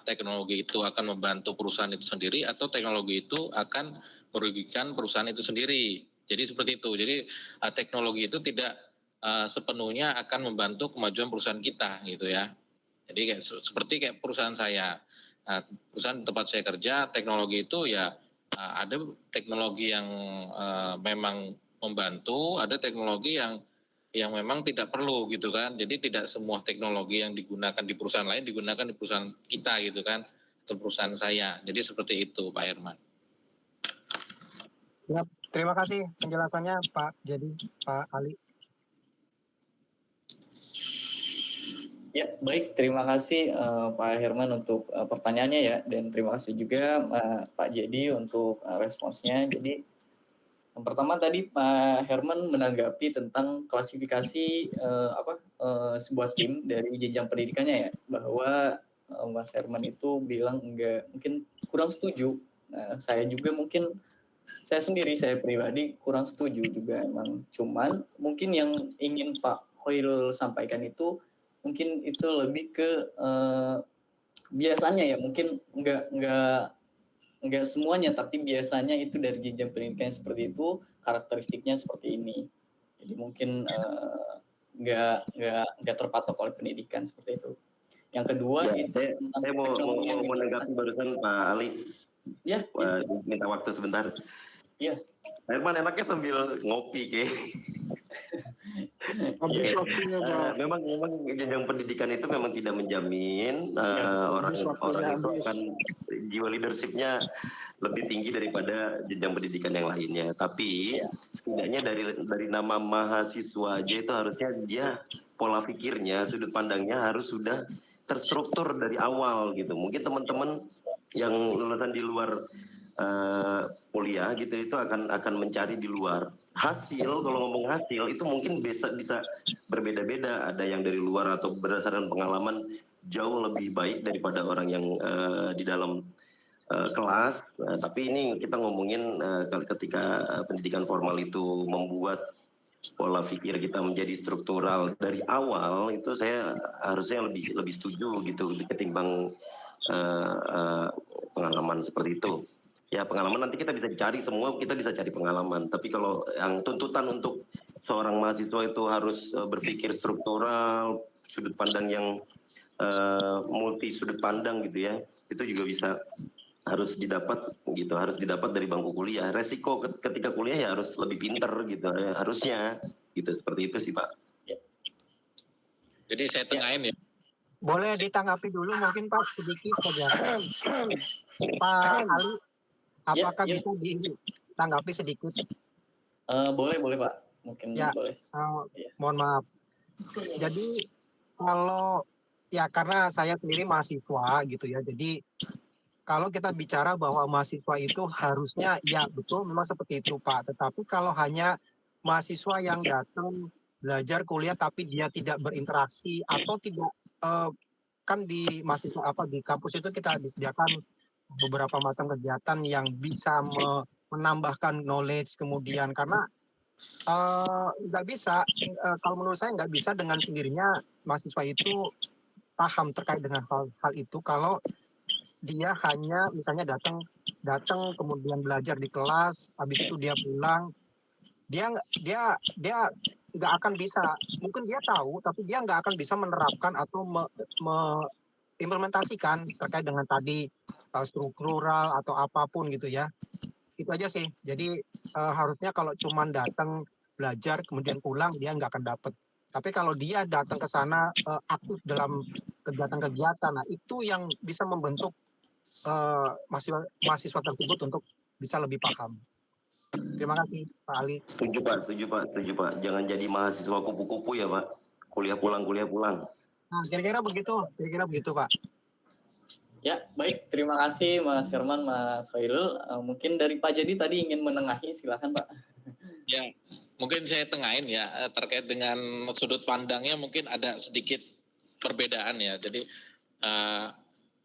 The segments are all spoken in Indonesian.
teknologi itu akan membantu perusahaan itu sendiri atau teknologi itu akan merugikan perusahaan itu sendiri. Jadi seperti itu. Jadi teknologi itu tidak sepenuhnya akan membantu kemajuan perusahaan kita gitu ya. Jadi seperti perusahaan saya, perusahaan tempat saya kerja, teknologi itu ya ada teknologi yang memang membantu, ada teknologi yang memang tidak perlu gitu kan. Jadi tidak semua teknologi yang digunakan di perusahaan lain digunakan di perusahaan kita gitu kan, atau perusahaan saya. Jadi seperti itu Pak Herman. Siap. Terima kasih penjelasannya Pak. Jadi Pak Ali. Ya, baik. Terima kasih Pak Herman untuk pertanyaannya ya, dan terima kasih juga Pak Jadi untuk responsnya. Jadi yang pertama tadi Pak Herman menanggapi tentang klasifikasi sebuah tim dari jenjang pendidikannya ya, bahwa Mas Herman itu bilang enggak, mungkin kurang setuju. Nah, saya pribadi kurang setuju juga emang. Cuman mungkin yang ingin Pak Hoirul sampaikan itu mungkin itu lebih ke biasanya ya, mungkin enggak semuanya, tapi biasanya itu dari jenjang pendidikan seperti itu, karakteristiknya seperti ini. Jadi mungkin enggak terpatok oleh pendidikan seperti itu. Yang kedua ya, itu saya mau menanggapi barusan Pak Ali. Ya. Minta waktu sebentar. Iya. Herman enaknya sambil ngopi ke. Habis waktunya Pak. Memang jenjang pendidikan itu memang tidak menjamin orang itu akan jiwa leadershipnya lebih tinggi daripada jenjang pendidikan yang lainnya. Tapi setidaknya dari nama mahasiswa aja itu harusnya dia pola pikirnya, sudut pandangnya harus sudah terstruktur dari awal gitu. Mungkin teman-teman yang lulusan di luar kuliah gitu itu akan mencari di luar hasil. Kalau ngomong hasil itu mungkin bisa berbeda-beda, ada yang dari luar atau berdasarkan pengalaman jauh lebih baik daripada orang yang di dalam kelas. Tapi ini kita ngomongin ketika pendidikan formal itu membuat pola pikir kita menjadi struktural dari awal, itu saya harusnya lebih setuju gitu ketimbang pengalaman seperti itu. Ya pengalaman nanti kita bisa cari semua, kita bisa cari pengalaman. Tapi kalau yang tuntutan untuk seorang mahasiswa itu harus berpikir struktural, sudut pandang yang multi sudut pandang gitu ya, itu juga harus didapat dari bangku kuliah. Resiko ketika kuliah ya harus lebih pinter gitu ya, harusnya gitu, seperti itu sih Pak. Jadi saya tengahin ya. Boleh ditanggapi dulu mungkin Pak sedikit saja. Pak Ali, apakah bisa ditanggapi sedikit? Boleh Pak, mungkin ya, boleh. Mohon maaf. Jadi kalau ya karena saya sendiri mahasiswa gitu ya, jadi kalau kita bicara bahwa mahasiswa itu harusnya ya betul memang seperti itu Pak. Tetapi kalau hanya mahasiswa yang datang belajar kuliah tapi dia tidak berinteraksi atau tidak kan di mahasiswa di kampus itu kita disediakan beberapa macam kegiatan yang bisa menambahkan knowledge kemudian, karena nggak bisa kalau menurut saya nggak bisa dengan sendirinya mahasiswa itu paham terkait dengan hal itu kalau dia hanya misalnya datang kemudian belajar di kelas, habis itu dia pulang, dia nggak akan bisa, mungkin dia tahu tapi dia nggak akan bisa menerapkan atau implementasikan terkait dengan tadi struktural atau apapun gitu ya. Itu aja sih. Jadi harusnya kalau cuman datang belajar kemudian pulang dia nggak akan dapet. Tapi kalau dia datang ke sana aktif dalam kegiatan-kegiatan, nah itu yang bisa membentuk mahasiswa tersebut untuk bisa lebih paham. Terima kasih Pak Ali. Setuju Pak. Jangan jadi mahasiswa kupu-kupu ya Pak. Kuliah pulang. Nah, kira-kira begitu Pak. Ya, baik. Terima kasih Mas Herman, Mas Hoirul. Mungkin dari Pak Jadi tadi ingin menengahi, silakan Pak. Ya, mungkin saya tengahin ya, terkait dengan sudut pandangnya mungkin ada sedikit perbedaan ya. Jadi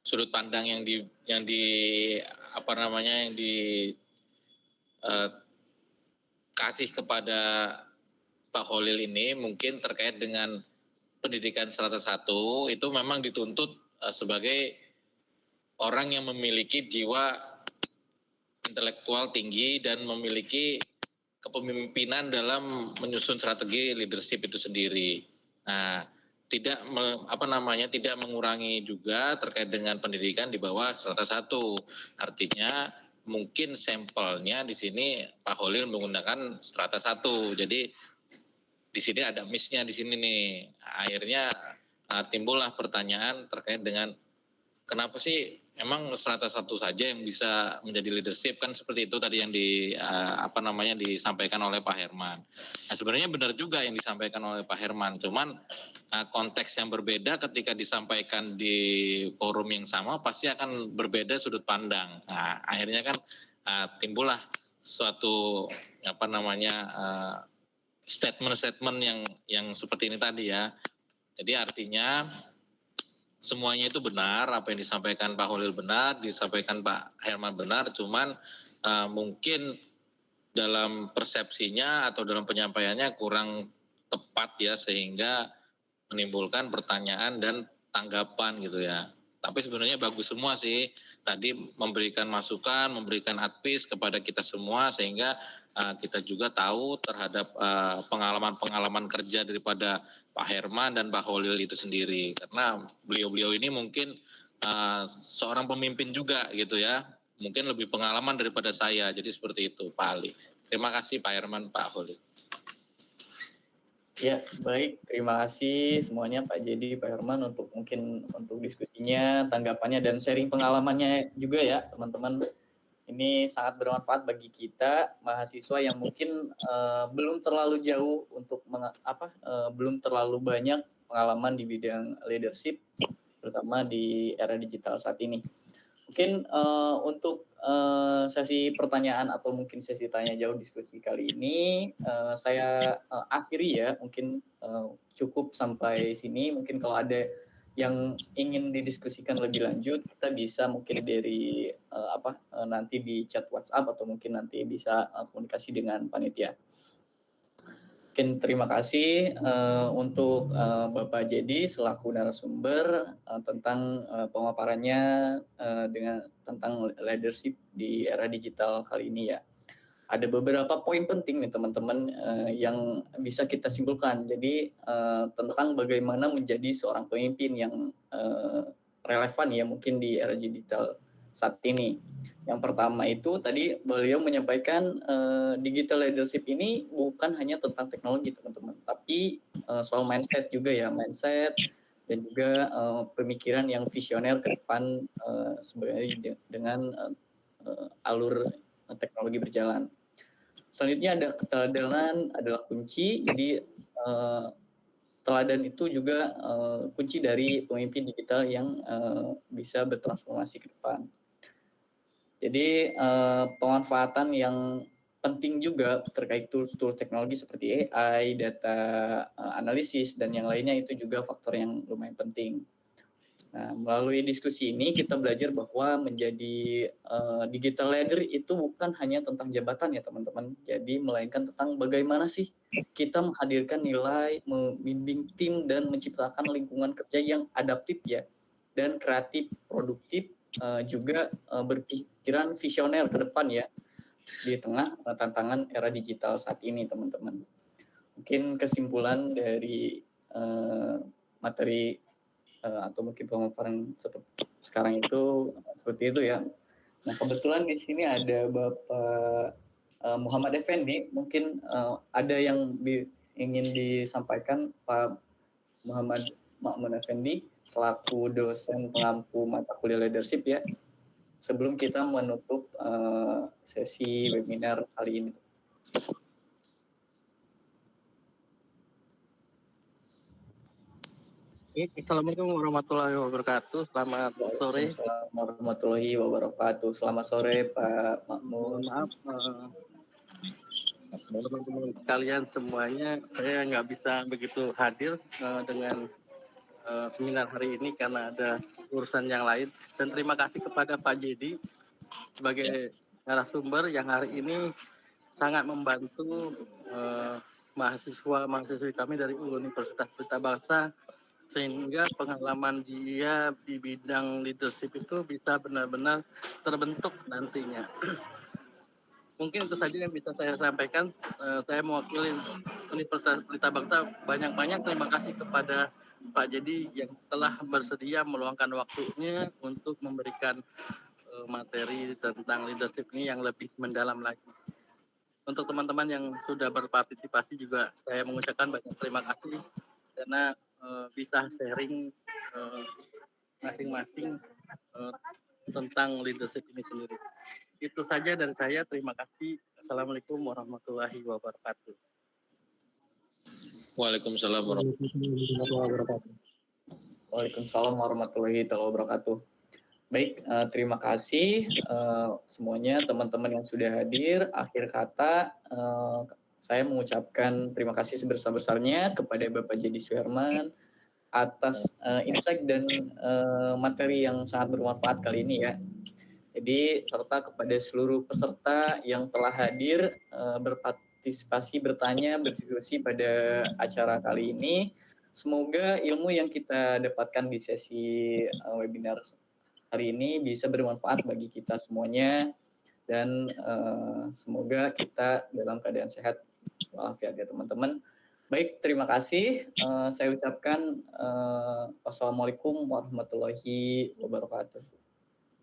sudut pandang yang kasih kepada Pak Holil ini mungkin terkait dengan pendidikan strata 1 itu memang dituntut sebagai orang yang memiliki jiwa intelektual tinggi dan memiliki kepemimpinan dalam menyusun strategi leadership itu sendiri. Nah, tidak tidak mengurangi juga terkait dengan pendidikan di bawah strata 1. Artinya mungkin sampelnya di sini Pak Holil menggunakan strata 1. Jadi di sini ada miss-nya di sini nih. Akhirnya timbullah pertanyaan terkait dengan kenapa sih emang strata 1 saja yang bisa menjadi leadership, kan seperti itu tadi yang disampaikan oleh Pak Herman. Nah, sebenarnya benar juga yang disampaikan oleh Pak Herman, cuman konteks yang berbeda ketika disampaikan di forum yang sama pasti akan berbeda sudut pandang. Nah, akhirnya kan timbullah suatu statement-statement yang seperti ini tadi ya. Jadi artinya semuanya itu benar, apa yang disampaikan Pak Holil benar, disampaikan Pak Herman benar, cuman mungkin dalam persepsinya atau dalam penyampaiannya kurang tepat ya, sehingga menimbulkan pertanyaan dan tanggapan gitu ya. Tapi sebenarnya bagus semua sih, tadi memberikan masukan, memberikan advice kepada kita semua, sehingga kita juga tahu terhadap pengalaman-pengalaman kerja daripada Pak Herman dan Pak Holil itu sendiri. Karena beliau-beliau ini mungkin seorang pemimpin juga gitu ya, mungkin lebih pengalaman daripada saya, jadi seperti itu Pak Ali. Terima kasih Pak Herman, Pak Holil. Ya, baik. Terima kasih semuanya Pak Jedi, Pak Herman untuk diskusinya, tanggapannya, dan sharing pengalamannya juga ya, teman-teman. Ini sangat bermanfaat bagi kita mahasiswa yang mungkin belum terlalu jauh belum terlalu banyak pengalaman di bidang leadership, terutama di era digital saat ini. Mungkin untuk sesi pertanyaan atau mungkin sesi tanya jawab diskusi kali ini saya akhiri ya, mungkin cukup sampai sini. Mungkin kalau ada yang ingin didiskusikan lebih lanjut, kita bisa mungkin dari nanti di chat WhatsApp atau mungkin nanti bisa komunikasi dengan panitia. Mungkin terima kasih untuk Bapak Jedi selaku narasumber tentang pemaparannya tentang leadership di era digital kali ini ya. Ada beberapa poin penting nih teman-teman yang bisa kita simpulkan. Jadi tentang bagaimana menjadi seorang pemimpin yang relevan ya mungkin di era digital saat ini. Yang pertama itu tadi beliau menyampaikan digital leadership ini bukan hanya tentang teknologi teman-teman, tapi soal mindset juga ya, mindset dan juga pemikiran yang visioner ke depan sebenarnya dengan alur teknologi berjalan. Selanjutnya ada keteladanan adalah kunci. Jadi teladan itu juga kunci dari pemimpin digital yang bisa bertransformasi ke depan. Jadi pemanfaatan yang penting juga terkait tools teknologi seperti AI, data analisis, dan yang lainnya itu juga faktor yang lumayan penting. Nah, melalui diskusi ini kita belajar bahwa menjadi digital leader itu bukan hanya tentang jabatan ya teman-teman. Jadi melainkan tentang bagaimana sih kita menghadirkan nilai, membimbing tim, dan menciptakan lingkungan kerja yang adaptif ya, dan kreatif, produktif, juga berpikiran visioner ke depan ya di tengah tantangan era digital saat ini teman-teman. Mungkin kesimpulan dari materi atau mungkin pemaparan sekarang itu seperti itu ya. Nah, kebetulan di sini ada Bapak Muhammad Effendi, mungkin ada yang ingin disampaikan Pak Muhammad Effendi selaku dosen pengampu mata kuliah leadership ya, sebelum kita menutup sesi webinar kali ini. Assalamualaikum warahmatullahi wabarakatuh. Selamat sore. Assalamualaikum warahmatullahi wabarakatuh. Selamat sore Pak Makmur. Maaf teman-teman sekalian semuanya, saya nggak bisa begitu hadir dengan seminar hari ini karena ada urusan yang lain. Dan terima kasih kepada Pak Jedi sebagai narasumber yang hari ini sangat membantu mahasiswa-mahasiswi kami dari Universitas Pelita Bangsa sehingga pengalaman dia di bidang leadership itu bisa benar-benar terbentuk nantinya. Mungkin itu saja yang bisa saya sampaikan. Saya mewakili Universitas Pelita Bangsa. Banyak-banyak terima kasih kepada Pak Jadi yang telah bersedia meluangkan waktunya untuk memberikan materi tentang leadership ini yang lebih mendalam lagi. Untuk teman-teman yang sudah berpartisipasi juga saya mengucapkan banyak terima kasih karena bisa sharing masing-masing tentang leadership ini sendiri. Itu saja dari saya. Terima kasih. Assalamualaikum warahmatullahi wabarakatuh. Waalaikumsalam warahmatullahi wabarakatuh. Waalaikumsalam warahmatullahi wabarakatuh. Baik, terima kasih semuanya teman-teman yang sudah hadir. Akhir kata, saya mengucapkan terima kasih sebesar-besarnya kepada Bapak Jadi Suherman atas insight dan materi yang sangat bermanfaat kali ini ya. Jadi serta kepada seluruh peserta yang telah hadir, berpartisipasi, bertanya, berdiskusi pada acara kali ini. Semoga ilmu yang kita dapatkan di sesi webinar hari ini bisa bermanfaat bagi kita semuanya dan semoga kita dalam keadaan sehat walafiat ya teman-teman. Baik, terima kasih. Saya ucapkan wassalamualaikum warahmatullahi wabarakatuh.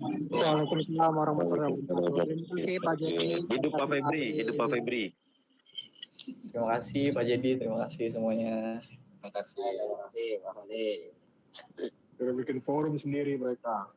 Waalaikumsalam warahmatullahi wabarakatuh. Terima kasih Pak Jadi. Hidup Pak Febri, hidup Pak Febri. Terima kasih Pak Jadi, terima kasih semuanya. Terima kasih Pak Fadil. Udah bikin forum sendiri mereka.